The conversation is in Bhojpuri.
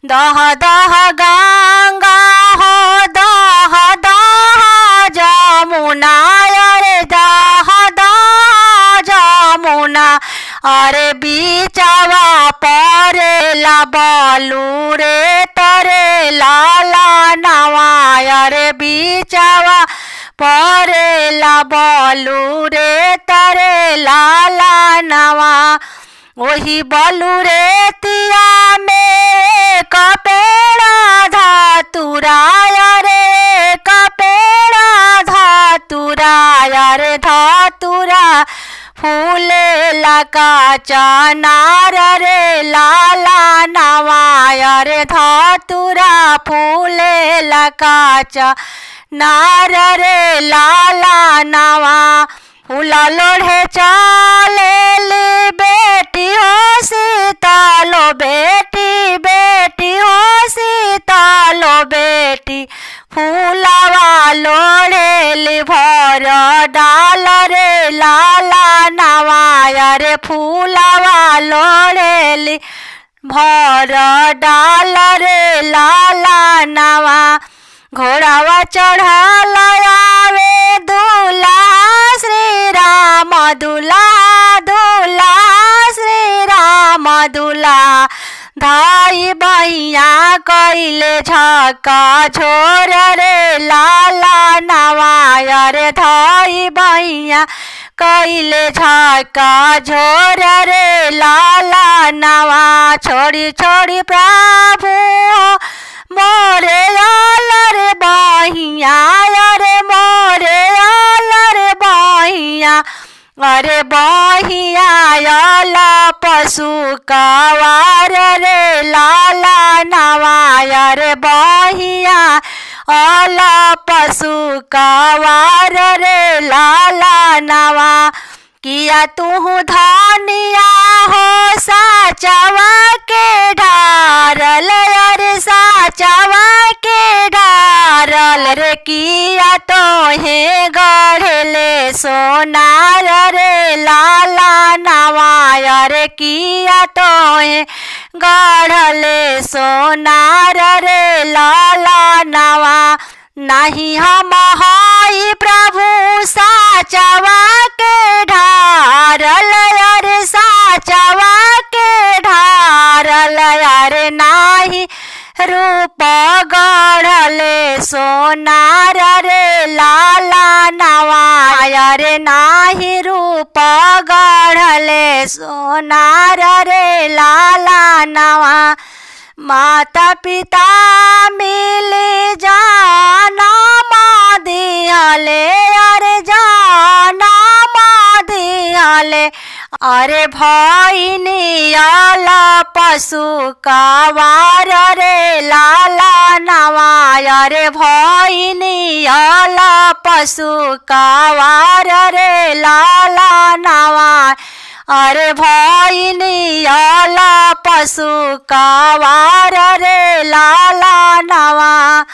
दह दह गंगा हो दह दह जमुना अरे दह दह जमुना अरे बीचवा परेला बलू रे तरे लाला नवा अरे बीचवा परेला बलू रे तरे लाला नवा वही बलू रे तिया में कपेड़ा धातुरा रे कपेड़ा धातुरा रे धातुरा फूले लका चनार रे लाला नवा रे धातुरा फूले लका चनार रे लाला नवा फूला लोढ़े चाले ली बेटी हो सीतालो बेटी बेटी हो सीतालो बेटी फूलावा लोढ़े ली भर डाल रे लाला नवा रे फूलावा लोढ़े ली भर डाल रे लाला नवा घोड़ावा चढ़ल आवे दूल्हा श्री राम दूल्हा दूल्हा श्री राम दूल्हा धाई बहिया कैले झका झोर रे लाला नवा रे धाई बहिया कैले झका झोर रे लाला नवा छोड़ी छोड़ी प्रभु मोरे आलर बहिया अरे मोरे आलर बहिया अरे बहिया आला पशु कवार रे लाला नवा अरे बहिया आला पशु कवार रे लाला नवा किया तू धनिया हो साचवा के ढारल अरे साचवा के ढारल रे किया तो हे गढ़ले सोनार रे लाला नवा रे किया तो हे गढ़ले सोनार रे लाला नवा नहीं हम हाई प्रभु साचवा के ढारल अरे साचवा के ढारल अरे नाही रूप गढ़ले सोनार रे लाला नवा रे नाही रूप गढ़ले सोनार रे लाला नवा माता पिता मिले जाना दियाले अरे जाना दियाले अरे भाई नियाला पशु कवार रे लाला नवा रे भाई नियाला पशु कवार रे लाला नवा अरे भाई नियाला पशु कवार रे लाला नवा।